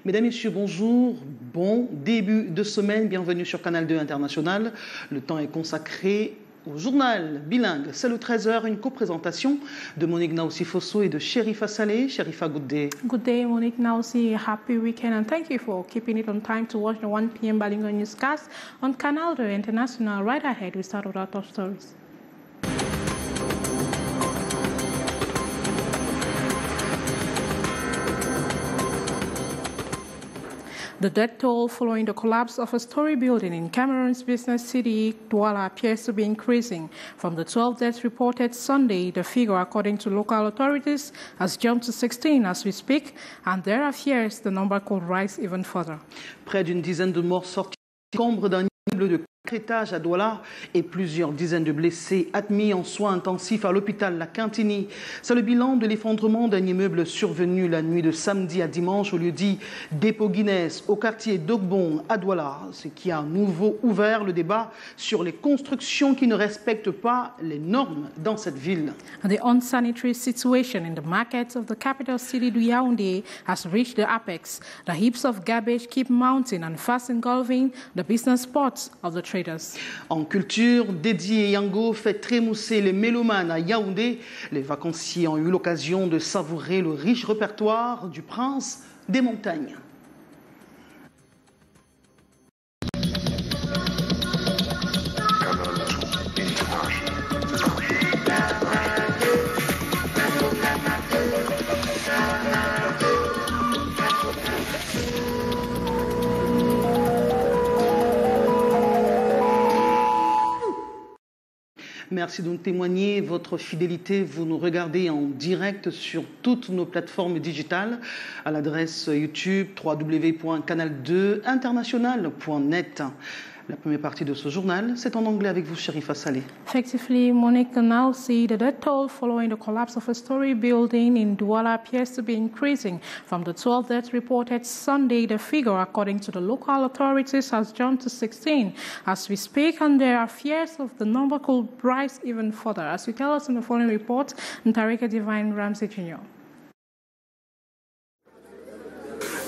Mesdames, Messieurs, bonjour, bon début de semaine, bienvenue sur Canal 2 International. Le temps est consacré au journal bilingue. C'est le 13h, une coprésentation de Monique Naoussi-Fosso et de Sherifa Saleh. Sherifa, good day. Good day, Monique Naoussi. Happy weekend, and thank you for keeping it on time to watch the 1 p.m. Bilingue newscast on Canal 2 International. Right ahead, we start with our top stories. The death toll following the collapse of a story building in Cameroon's business city, DOUALA, appears to be increasing. From the 12 deaths reported Sunday, the figure, according to local authorities, has jumped to 16 as we speak, and there are fears the number could rise even further. Près d'une dizaine de morts sortis d'ombre d'un immeuble de 4 étages à Douala et plusieurs dizaines de blessés admis en soins intensifs à l'hôpital La Quintini. C'est le bilan de l'effondrement d'un immeuble survenu la nuit de samedi à dimanche au lieu dit Dépôt Guinness au quartier d'Ogbon à Douala, ce qui a à nouveau ouvert le débat sur les constructions qui ne respectent pas les normes dans cette ville. The unsanitary situation in the markets of the capital city Yaoundé has reached the apex. The heaps of garbage keep mounting and fast engulfing the business spots of the traders. En culture, Dédi et Yango fait trémousser les mélomanes à Yaoundé. Les vacanciers ont eu l'occasion de savourer le riche répertoire du prince des montagnes. Merci de nous témoigner votre fidélité. Vous nous regardez en direct sur toutes nos plateformes digitales à l'adresse YouTube www.canal2international.net. La première partie de ce journal, c'est en anglais avec vous, Sherifa Saleh. Effectively, Monique Naoussi, the death toll following the collapse of a story building in Douala appears to be increasing. From the 12 deaths reported Sunday, the figure, according to the local authorities, has jumped to 16 as we speak, and there are fears of the number could rise even further. As we tell us in the following report, Ntarika Divine Ramsey Jr.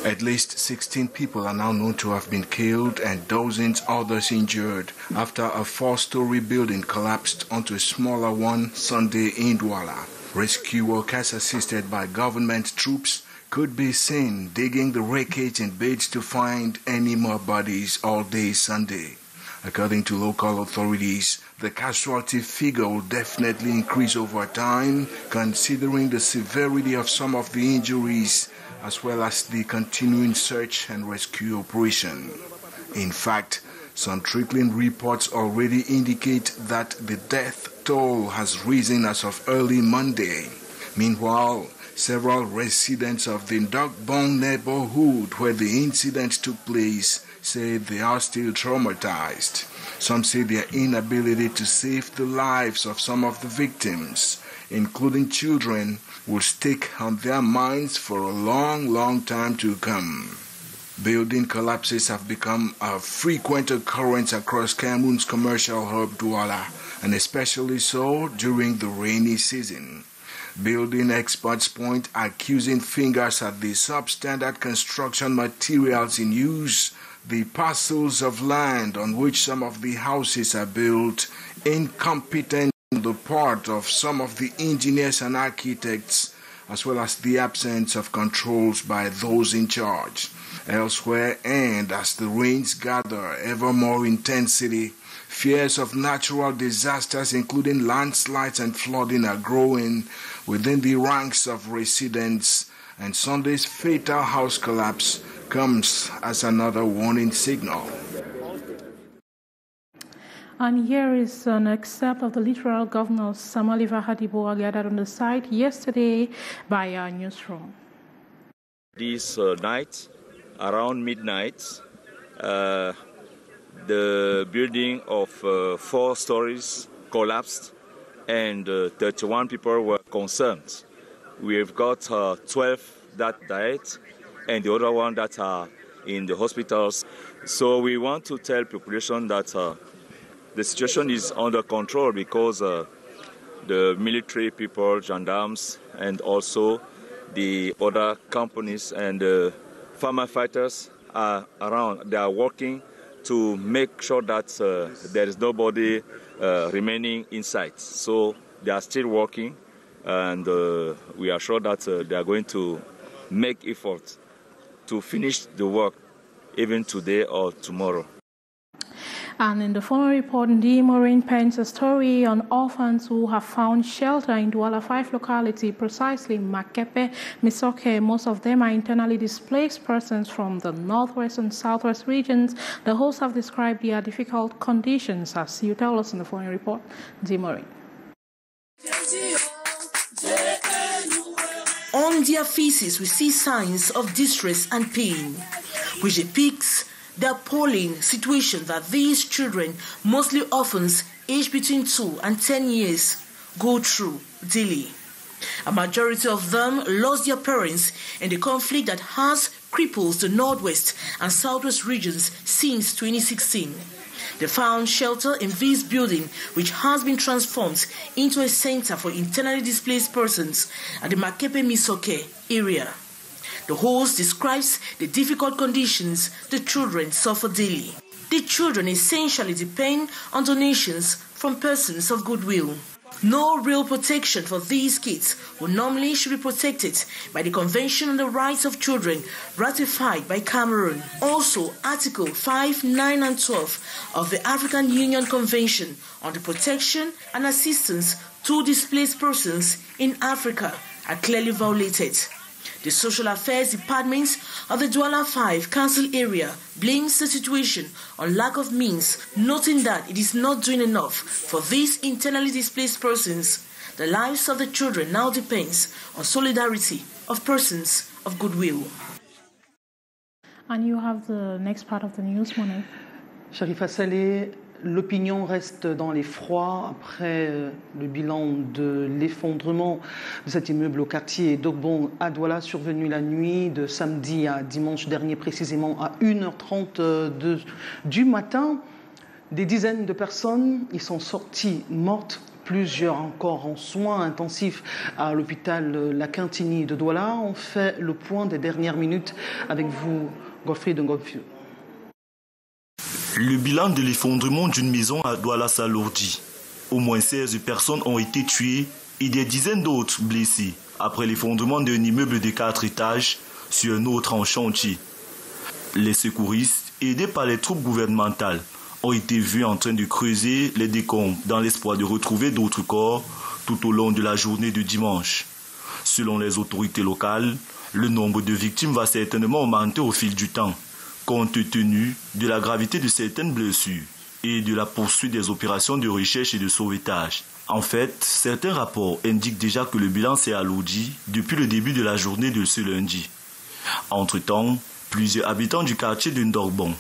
At least 16 people are now known to have been killed and dozens others injured after a 4-story building collapsed onto a smaller one Sunday in Douala. Rescue workers assisted by government troops could be seen digging the wreckage in bids to find any more bodies all day Sunday. According to local authorities, the casualty figure will definitely increase over time, considering the severity of some of the injuries as well as the continuing search and rescue operation. In fact, some trickling reports already indicate that the death toll has risen as of early Monday. Meanwhile, several residents of the Dogbong neighborhood where the incident took place say they are still traumatized. Some say their inability to save the lives of some of the victims, including children, will stick on their minds for a long time to come. Building collapses have become a frequent occurrence across Cameroon's commercial hub Douala, and especially so during the rainy season. Building experts point accusing fingers at the substandard construction materials in use, the parcels of land on which some of the houses are built, incompetent on the part of some of the engineers and architects, as well as the absence of controls by those in charge. Elsewhere, and as the rains gather ever more intensity, fears of natural disasters including landslides and flooding are growing within the ranks of residents, and Sunday's fatal house collapse comes as another warning signal. And here is an excerpt of the literal governor Samaliva Hadiboa gathered on the site yesterday by our newsroom. This night, around midnight, the building of 4 stories collapsed and 31 people were concerned. We've got 12 that died and the other one that are in the hospitals. So we want to tell population that the situation is under control because the military people, gendarmes, and also the other companies and firefighters are around. They are working to make sure that there is nobody remaining inside. So they are still working, and we are sure that they are going to make efforts to finish the work even today or tomorrow. And in the following report, Maureen pens a story on orphans who have found shelter in DOUALA 5 locality, precisely Makepe, Misoke. Most of them are internally displaced persons from the northwest and southwest regions. The hosts have described their difficult conditions, as you tell us in the following report. Maureen. On their faces, we see signs of distress and pain, which depicts the appalling situation that these children, mostly orphans aged between 2 and 10 years, go through daily. A majority of them lost their parents in the conflict that has crippled the northwest and southwest regions since 2016. They found shelter in this building, which has been transformed into a center for internally displaced persons at the Makepe Misoke area. The host describes the difficult conditions the children suffer daily. The children essentially depend on donations from persons of goodwill. No real protection for these kids, who normally should be protected by the Convention on the Rights of Children ratified by Cameroon. Also, Article 5, 9 and 12 of the African Union Convention on the Protection and Assistance to Displaced Persons in Africa are clearly violated. The Social Affairs Department of the DOUALA 5 Council area blames the situation on lack of means, noting that it is not doing enough for these internally displaced persons. The lives of the children now depends on solidarity of persons of goodwill. And you have the next part of the news, Monet. Sharifa Saleh, l'opinion reste dans l'effroi après le bilan de l'effondrement de cet immeuble au quartier d'Ogbong à Douala, survenu la nuit de samedi à dimanche dernier, précisément à 1h30 du matin. Des dizaines de personnes y sont sorties mortes, plusieurs encore en soins intensifs à l'hôpital La Quintini de Douala. On fait le point des dernières minutes avec vous, Godfrey de Ngomfiu. Le bilan de l'effondrement d'une maison à Douala s'alourdit. Au moins 16 personnes ont été tuées et des dizaines d'autres blessées après l'effondrement d'un immeuble de 4 étages sur un autre en chantier. Les secouristes, aidés par les troupes gouvernementales, ont été vus en train de creuser les décombres dans l'espoir de retrouver d'autres corps tout au long de la journée de dimanche. Selon les autorités locales, le nombre de victimes va certainement augmenter au fil du temps, compte tenu de la gravité de certaines blessures et de la poursuite des opérations de recherche et de sauvetage. En fait, certains rapports indiquent déjà que le bilan s'est alourdi depuis le début de la journée de ce lundi. Entre-temps, plusieurs habitants du quartier de Ndorbon,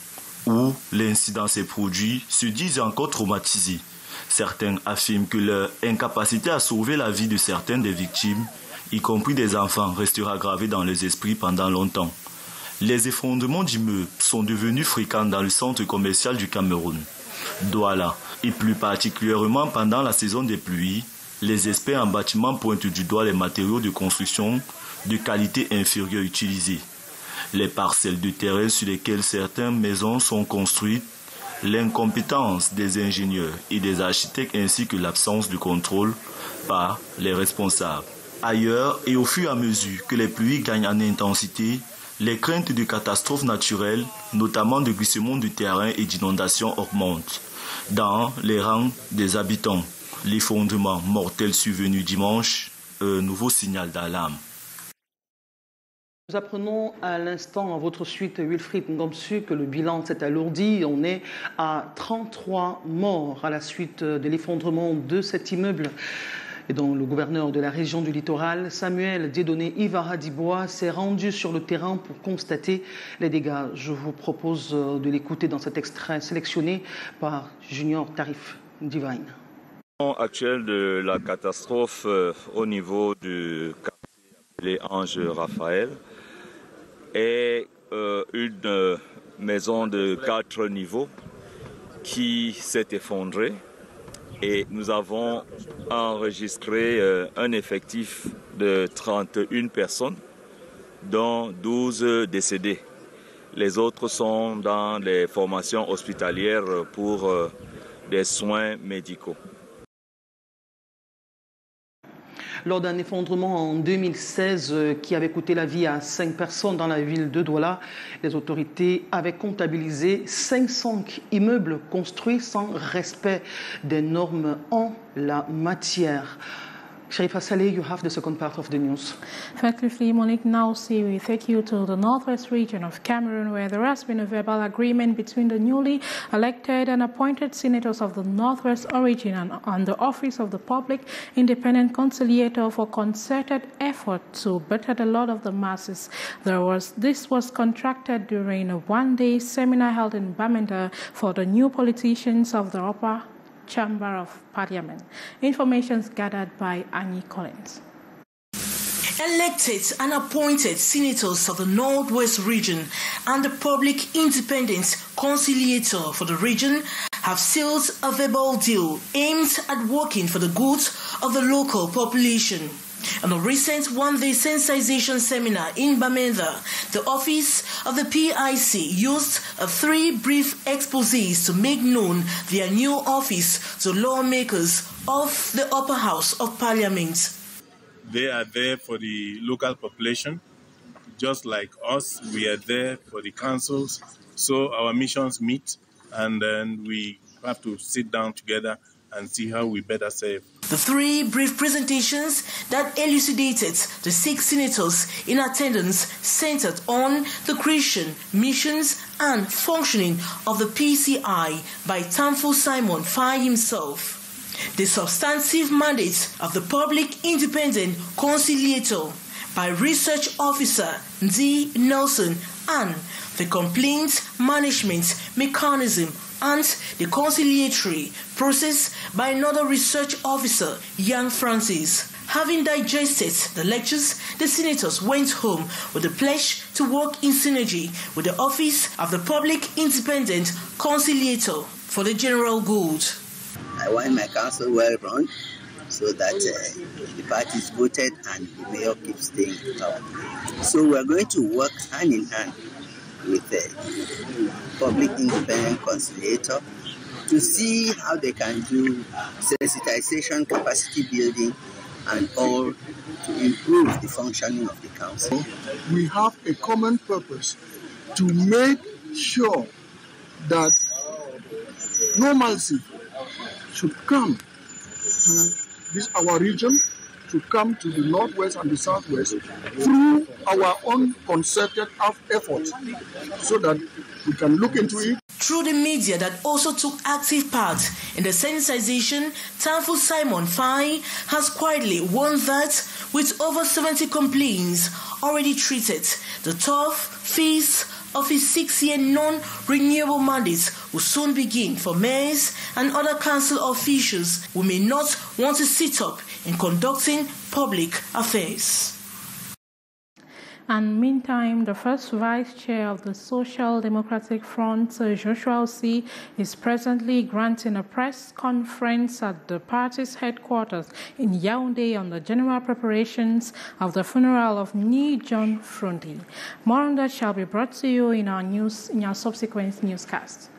où l'incident s'est produit, se disent encore traumatisés. Certains affirment que leur incapacité à sauver la vie de certaines des victimes, y compris des enfants, restera gravée dans leurs esprits pendant longtemps. Les effondrements d'immeubles sont devenus fréquents dans le centre commercial du Cameroun, Douala, et plus particulièrement pendant la saison des pluies. Les experts en bâtiment pointent du doigt les matériaux de construction de qualité inférieure utilisés, les parcelles de terrain sur lesquelles certaines maisons sont construites, l'incompétence des ingénieurs et des architectes ainsi que l'absence de contrôle par les responsables. Ailleurs, et au fur et à mesure que les pluies gagnent en intensité, les craintes de catastrophes naturelles, notamment de glissement du terrain et d'inondations, augmentent. Dans les rangs des habitants, l'effondrement mortel survenu dimanche, un nouveau signal d'alarme. Nous apprenons à l'instant, à votre suite, Wilfried Ngomsu, que le bilan s'est alourdi. On est à 33 morts à la suite de l'effondrement de cet immeuble. Et donc, le gouverneur de la région du littoral, Samuel Dieudonné Ivara-Dibois, s'est rendu sur le terrain pour constater les dégâts. Je vous propose de l'écouter dans cet extrait sélectionné par Junior Tarif Divine. Actuel de la catastrophe au niveau du quartier appelé Ange Raphaël est une maison de 4 niveaux qui s'est effondrée. Et nous avons enregistré un effectif de 31 personnes, dont 12 décédés. Les autres sont dans les formations hospitalières pour des soins médicaux. Lors d'un effondrement en 2016 qui avait coûté la vie à 5 personnes dans la ville de Douala, les autorités avaient comptabilisé 500 immeubles construits sans respect des normes en la matière. Sharifa Saleh, you have the second part of the news. Effectively, Monique, now see we take you to the northwest region of Cameroon, where there has been a verbal agreement between the newly elected and appointed senators of the northwest origin and the Office of the Public Independent Conciliator for concerted effort to better the lot of the masses. This was contracted during a one-day seminar held in Bamenda for the new politicians of the upper Chamber of Parliament. Information gathered by Annie Collins. Elected and appointed senators of the Northwest region and the Public Independent Conciliator for the region have sealed a verbal deal aimed at working for the good of the local population. On a recent one-day sensitization seminar in Bamenda, the office of the PIC used 3 brief exposés to make known their new office to lawmakers of the upper house of parliament. They are there for the local population, just like us. We are there for the councils. So our missions meet, and then we have to sit down together and see how we better serve. The 3 brief presentations that elucidated the 6 senators in attendance centered on the creation, missions, and functioning of the PCI by Tamfo Simon Fai himself. The substantive mandate of the Public Independent Conciliator by Research Officer D. Nelson, and the complaint management mechanism and the conciliatory process by another research officer, Young Francis. Having digested the lectures, the senators went home with the pledge to work in synergy with the Office of the Public Independent Conciliator for the general good. I want my council well run so that the party is voted and the mayor keeps staying in power. So we are going to work hand in hand with the Public Independent Conciliator to see how they can do sensitization, capacity building, and all to improve the functioning of the council. We have a common purpose to make sure that normalcy should come to our region, to come to the northwest and the southwest through our own concerted efforts so that we can look into it. Through the media that also took active part in the sensitization, Tamfo Simon Fai has quietly warned that with over 70 complaints already treated, the tough phase of his 6-year non-renewable mandate will soon begin for mayors and other council officials who may not want to sit up in conducting public affairs. And meantime, the first vice chair of the Social Democratic Front, Joshua C., is presently granting a press conference at the party's headquarters in Yaoundé on the general preparations of the funeral of Ni John Fronti. More on that shall be brought to you in our subsequent newscast.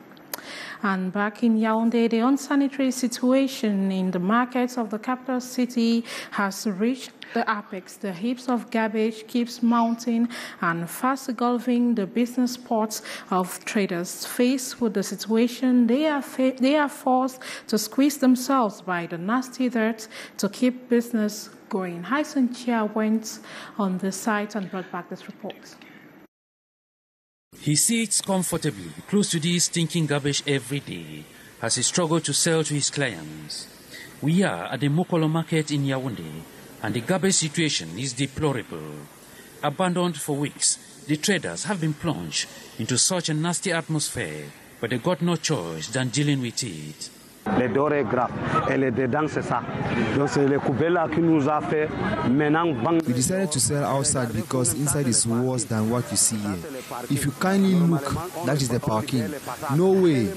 And back in Yaoundé, the unsanitary situation in the markets of the capital city has reached the apex. The heaps of garbage keeps mounting and fast engulfing the business spots of traders. Faced with the situation, they are forced to squeeze themselves by the nasty dirt to keep business going. Hyson Chia went on the site and brought back this report. He sits comfortably close to this stinking garbage every day as he struggles to sell to his clients. We are at the Mokolo market in Yaoundé, and the garbage situation is deplorable. Abandoned for weeks, the traders have been plunged into such a nasty atmosphere, but they got no choice than dealing with it. Les dehors est grave et les dedans c'est ça. Donc c'est le coupé-là qui nous a fait maintenant. We decided to sell outside because inside is worse than what you see here. If you kindly look, that is the parking. No way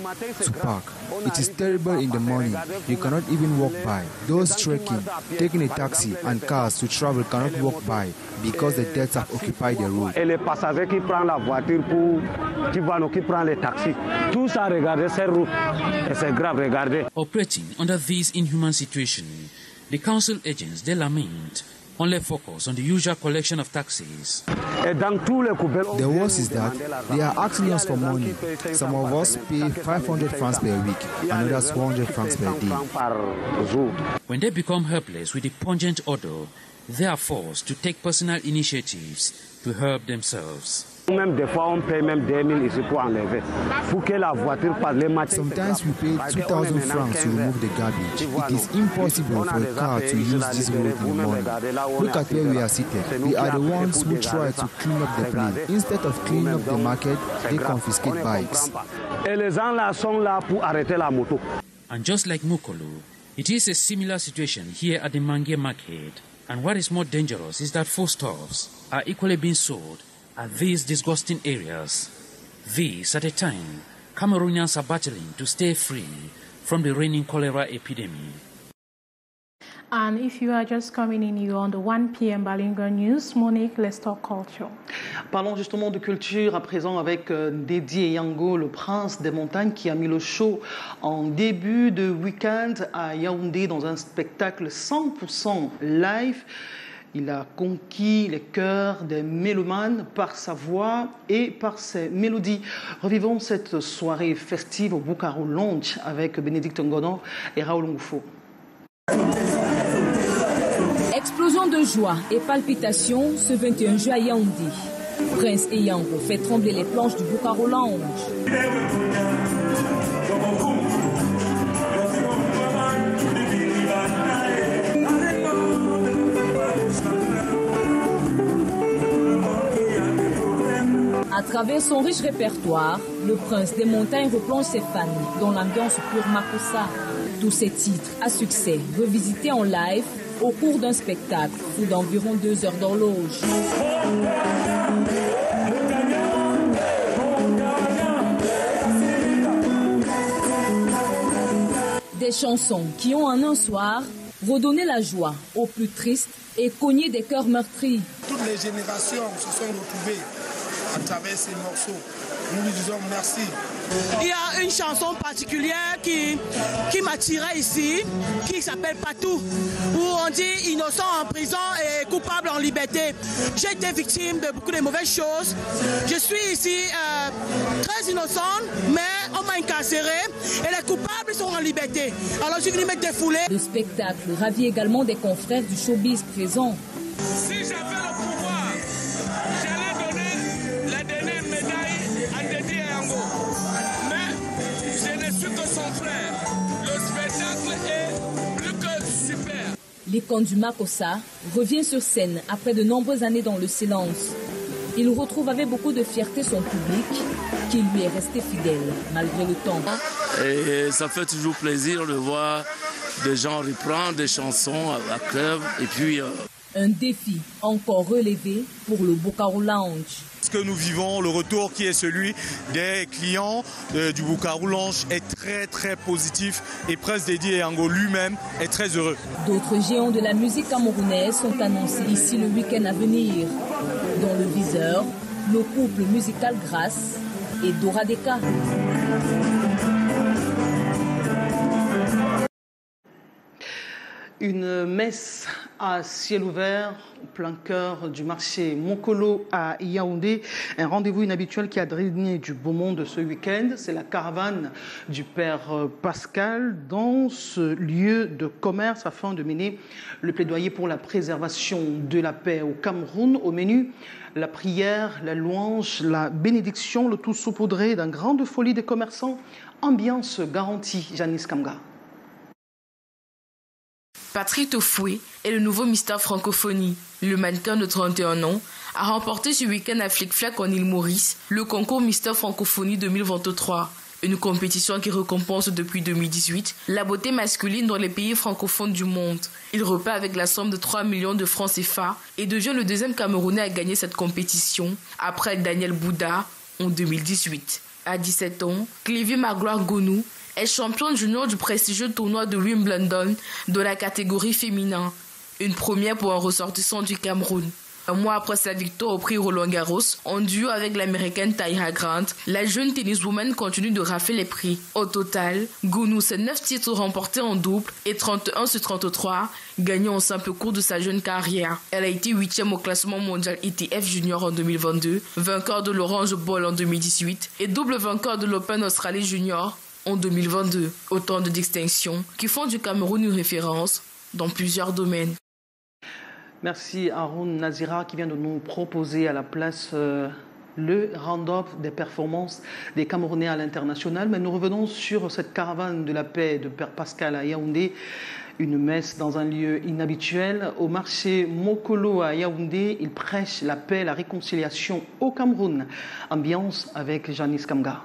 to park. It is terrible in the morning. You cannot even walk by. Those trekking, taking a taxi and cars to travel cannot walk by because the deaths have occupied the road. Et les passagers qui prennent la voiture qui prennent les taxis, tout ça, regardez ces routes. Et c'est grave, regardez. Operating under this inhuman situation, the council agents, they lament, only focus on the usual collection of taxes. The worst is that they are asking us for money. Some of us pay 500 francs per week, and others 400 francs per day. When they become helpless with the pungent odor, they are forced to take personal initiatives to help themselves. Sometimes we pay 2,000 francs to remove the garbage. It is impossible for a car to use this road in the morning. Look at where we are seated. We are the ones who try to clean up the place. Instead of cleaning up the market, they confiscate bikes. And just like Mukolo, it is a similar situation here at the Mange market. And what is more dangerous is that foodstuffs are equally being sold at these disgusting areas. This at a time Cameroonians are battling to stay free from the reigning cholera epidemic. And if you are just coming in, you're on the 1 p.m. Bilingue News. Monique, let's talk culture. Parlons justement de culture à présent avec Dédi Yango, le prince des montagnes, qui a mis le show en début de week-end à Yaoundé dans un spectacle 100% live. Il a conquis les cœurs des mélomanes par sa voix et par ses mélodies. Revivons cette soirée festive au Bukaro Lounge avec Bénédicte Ngono et Raoul Ngoufo. Explosion de joie et palpitations ce 21 juin à Yaoundé. Prince et Yango fait trembler les planches du Bukaro Lounge. À travers son riche répertoire, le prince des montagnes replonge ses fans dans l'ambiance pure Makossa. Tous ces titres à succès revisités en live au cours d'un spectacle ou d'environ 2 heures d'horloge. Des chansons qui ont en un soir redonné la joie aux plus tristes et cogné des cœurs meurtris. Toutes les générations se sont retrouvées à travers ces morceaux. Nous lui disons merci. Il y a une chanson particulière qui m'attirait ici, qui s'appelle Patou, où on dit innocent en prison et coupable en liberté. J'ai été victime de beaucoup de mauvaises choses. Je suis ici très innocente, mais on m'a incarcérée et les coupables sont en liberté. Alors je suis venu me défouler. Le spectacle ravit également des confrères du showbiz présents. Si j'avais le pouvoir, j'allais donner la dernière médaille à Dédi Yango. Mais je ne suis que son frère. Le spectacle est plus que super. L'icône du Makossa revient sur scène après de nombreuses années dans le silence. Il retrouve avec beaucoup de fierté son public qui lui est resté fidèle malgré le temps. Et ça fait toujours plaisir de voir des gens reprendre des chansons à cœur et puis... Un défi encore relevé pour le Bukaro Lounge. Ce que nous vivons, le retour qui est celui des clients du Bukaro Lounge est très positif et Prince Dédi Yango lui-même est très heureux. D'autres géants de la musique camerounaise sont annoncés ici le week-end à venir. Dans le viseur, le couple musical Grâce et Dora Deka. Une messe à ciel ouvert, au plein cœur du marché Mokolo à Yaoundé. Un rendez-vous inhabituel qui a drainé du beau monde ce week-end. C'est la caravane du Père Pascal dans ce lieu de commerce afin de mener le plaidoyer pour la préservation de la paix au Cameroun. Au menu, la prière, la louange, la bénédiction, le tout saupoudré d'un grain de folie des commerçants. Ambiance garantie, Janice Kamga. Patrick Tofoué est le nouveau Mister Francophonie. Le mannequin de 31 ans a remporté ce week-end à Flic-Flac en île Maurice le concours Mister Francophonie 2023. une compétition qui récompense depuis 2018 la beauté masculine dans les pays francophones du monde. Il repart avec la somme de 3 millions de francs CFA et devient le deuxième Camerounais à gagner cette compétition, après Daniel Bouda en 2018. À 17 ans, Cliquez Magloire Gounou est championne junior du prestigieux tournoi de Wimbledon de la catégorie féminin, une première pour un ressortissant du Cameroun. Un mois après sa victoire au prix Roland-Garros, en duo avec l'américaine Tyra Grant, la jeune tenniswoman continue de rafler les prix. Au total, Gounou, c'est 9 titres remportés en double et 31 sur 33 gagnés en simple cours de sa jeune carrière. Elle a été 8e au classement mondial ITF Junior en 2022, vainqueur de l'Orange Bowl en 2018 et double vainqueur de l'Open Australie Junior en 2022. Autant de distinctions qui font du Cameroun une référence dans plusieurs domaines. Merci Haroun Nazira qui vient de nous proposer à la place le round-up des performances des Camerounais à l'international. Mais nous revenons sur cette caravane de la paix de Père Pascal à Yaoundé. Une messe dans un lieu inhabituel. Au marché Mokolo à Yaoundé, il prêche la paix, la réconciliation au Cameroun. Ambiance avec Janice Kamga.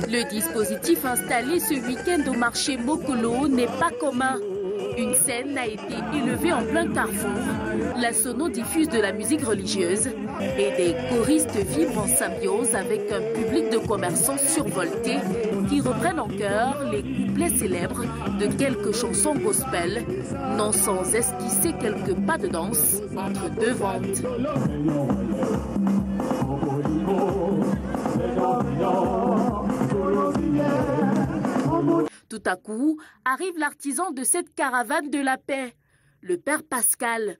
Le dispositif installé ce week-end au marché Mokolo n'est pas commun. Une scène a été élevée en plein carrefour. La sono diffuse de la musique religieuse et des choristes vivent en symbiose avec un public de commerçants survoltés qui reprennent en chœur les couplets célèbres de quelques chansons gospel, non sans esquisser quelques pas de danse entre deux ventes. Tout à coup, arrive l'artisan de cette caravane de la paix, le Père Pascal.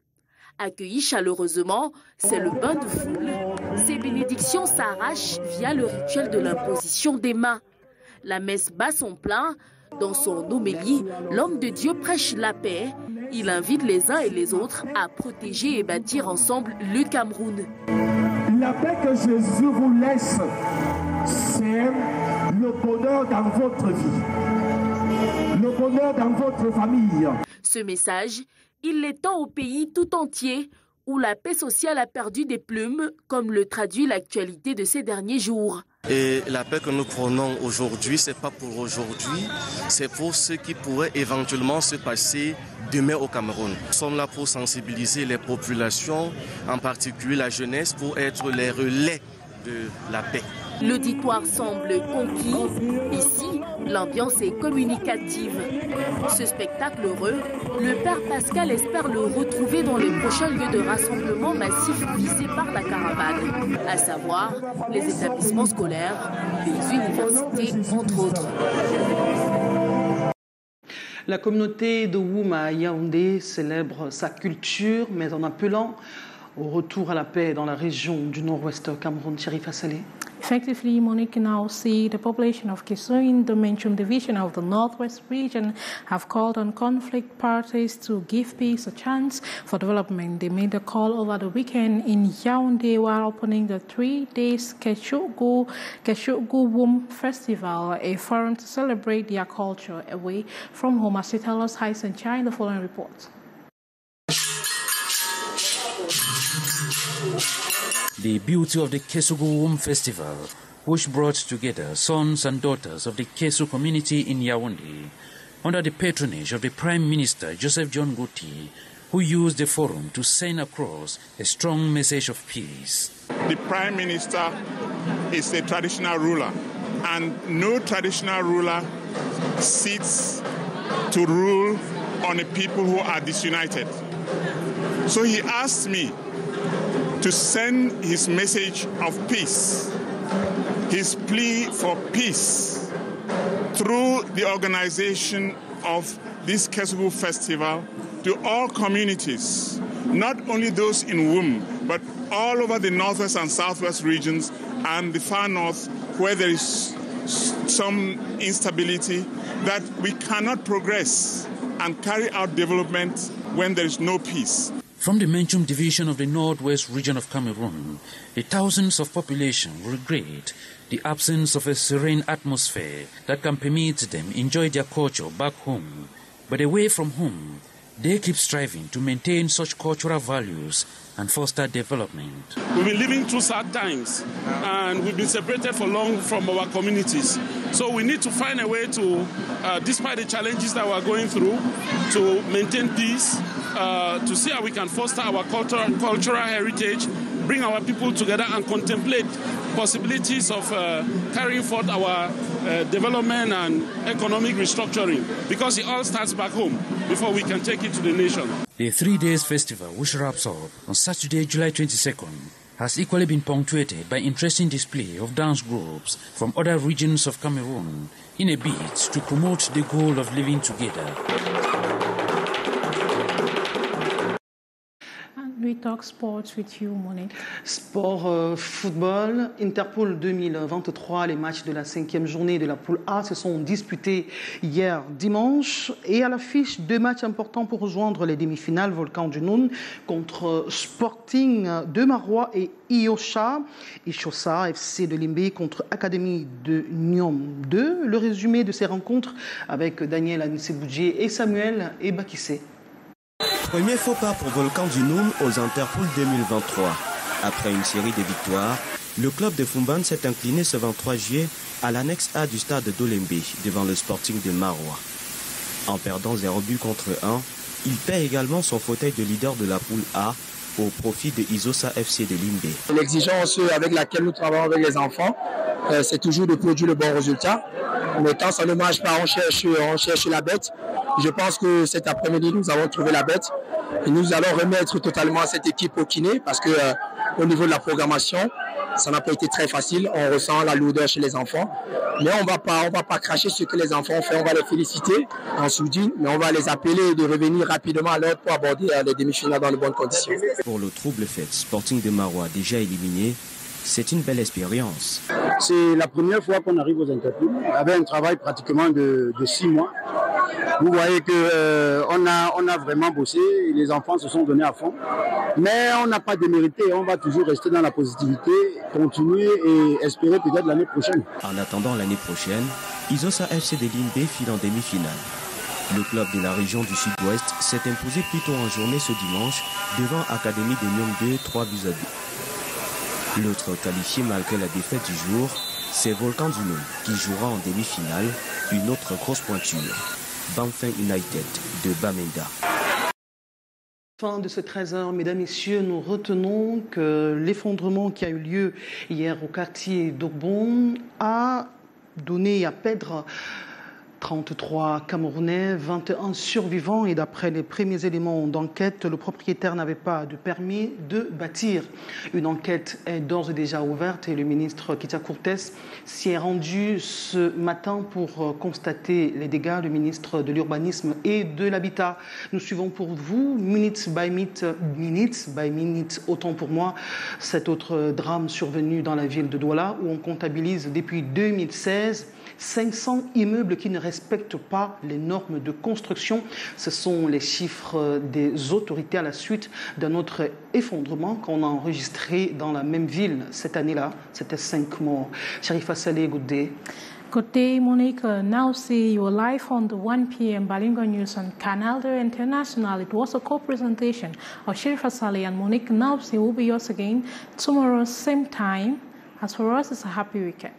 Accueilli chaleureusement, c'est le bain de foule. Ses bénédictions s'arrachent via le rituel de l'imposition des mains. La messe bat son plein. Dans son homélie, l'homme de Dieu prêche la paix. Il invite les uns et les autres à protéger et bâtir ensemble le Cameroun. La paix que Jésus vous laisse, c'est le bonheur dans votre vie. Le bonheur dans votre famille. Ce message, il l'étend au pays tout entier où la paix sociale a perdu des plumes, comme le traduit l'actualité de ces derniers jours. Et la paix que nous prenons aujourd'hui, ce n'est pas pour aujourd'hui, c'est pour ce qui pourrait éventuellement se passer demain au Cameroun. Nous sommes là pour sensibiliser les populations, en particulier la jeunesse, pour être les relais de la paix. L'auditoire semble conquis. Ici, l'ambiance est communicative. Ce spectacle heureux, le Père Pascal espère le retrouver dans les prochains lieux de rassemblement massif visés par la caravane, à savoir les établissements scolaires, les universités, entre autres. La communauté de Wouma à Yaoundé célèbre sa culture, mais en appelant au retour à la paix dans la région du nord-ouest Cameroun. Chérif Assalé. Effectively, Monique can now see the population of Kiso in the Menchum division of the Northwest region have called on conflict parties to give peace a chance for development. They made the call over the weekend in Yaoundé while opening the 3-day Keshugu Wom Festival, a forum to celebrate their culture away from home. As they tell us, Hai Senchai in the following report. The beauty of the Kesugu Wom Festival, which brought together sons and daughters of the Kesu community in Yaoundé, under the patronage of the Prime Minister Joseph John Guti, who used the forum to send across a strong message of peace. The Prime Minister is a traditional ruler, and no traditional ruler sits to rule on a people who are disunited. So he asked me to send his message of peace, his plea for peace, through the organization of this Kesugu Festival to all communities, not only those in Wum, but all over the northwest and southwest regions and the far north, where there is some instability, that we cannot progress and carry out development when there is no peace. From the Menchum division of the Northwest region of Cameroon, the thousands of population regret the absence of a serene atmosphere that can permit them enjoy their culture back home. But away from home, They keep striving to maintain such cultural values and foster development. We've been living through sad times and we've been separated for long from our communities. So we need to find a way to, despite the challenges that we're going through, to maintain peace, to see how we can foster our cultural heritage, bring our people together and contemplate possibilities of carrying forth our development and economic restructuring, because it all starts back home before we can take it to the nation. The 3 days festival, which wraps up on Saturday, July 22nd, has equally been punctuated by interesting display of dance groups from other regions of Cameroon in a bid to promote the goal of living together. We talk sports with you, Monique. Sport, football, Interpol 2023, les matchs de la 5e journée de la poule A se sont disputés hier dimanche. Et à l'affiche, 2 matchs importants pour rejoindre les demi-finales, Volcan du Noun contre Sporting de Marois et Iosha FC de Limbé contre Académie de Nyom 2. Le résumé de ces rencontres avec Daniel Anissé-Boudjier et Samuel Ebakissé. Premier faux pas pour Volcan du Noun aux Interpol 2023. Après une série de victoires, le club de Fumban s'est incliné ce 23 juillet à l'annexe A du stade d'Olembe devant le Sporting de Marois. En perdant 0 but contre 1, il perd également son fauteuil de leader de la poule A au profit de Isosa FC de Limbé. L'exigence avec laquelle nous travaillons avec les enfants, c'est toujours de produire le bon résultat. Mais quand ça ne marche pas, on cherche la bête. Je pense que cet après-midi, nous avons trouvé la bête. Et nous allons remettre totalement cette équipe au kiné parce que au niveau de la programmation, ça n'a pas été très facile. On ressent la lourdeur chez les enfants. Mais on va pas cracher ce que les enfants ont fait. On va les féliciter en soudine, mais on va les appeler de revenir rapidement à l'heure pour aborder les demi-finales dans de bonnes conditions. Pour le trouble fait, Sporting de Marois déjà éliminé, c'est une belle expérience. C'est la première fois qu'on arrive aux Interpol avec un travail pratiquement de 6 mois. Vous voyez qu'on a vraiment bossé, les enfants se sont donnés à fond. Mais on n'a pas démérité, on va toujours rester dans la positivité, continuer et espérer peut-être l'année prochaine. En attendant l'année prochaine, Isosa FC de Limbé file en demi-finale. Le club de la région du Sud-Ouest s'est imposé plus tôt en journée ce dimanche devant Académie de Nyom 2, 3 buts à 2. L'autre qualifié malgré la défaite du jour, c'est Volcan du Noun qui jouera en demi-finale, une autre grosse pointure, Banfin United de Bamenda. Fin de ce 13h, mesdames, messieurs, nous retenons que l'effondrement qui a eu lieu hier au quartier d'Ogbon a donné à perdre 33 Camerounais, 21 survivants et d'après les premiers éléments d'enquête, le propriétaire n'avait pas de permis de bâtir. Une enquête est d'ores et déjà ouverte et le ministre Kitia Courtès s'y est rendu ce matin pour constater les dégâts, le ministre de l'Urbanisme et de l'Habitat. Nous suivons pour vous, minute by minute, autant pour moi, cet autre drame survenu dans la ville de Douala où on comptabilise depuis 2016 500 immeubles qui ne respectent pas les normes de construction. Ce sont les chiffres des autorités à la suite d'un autre effondrement qu'on a enregistré dans la même ville cette année-là. C'était 5 morts. Sharifa Saleh, good day. Good day, Monique. Now see you live on the 1 p.m. Bilingual News on Canal International. It was a co-presentation of Sharifa Saleh and Monique. Now see will be yours again tomorrow, same time. As for us, it's a happy weekend.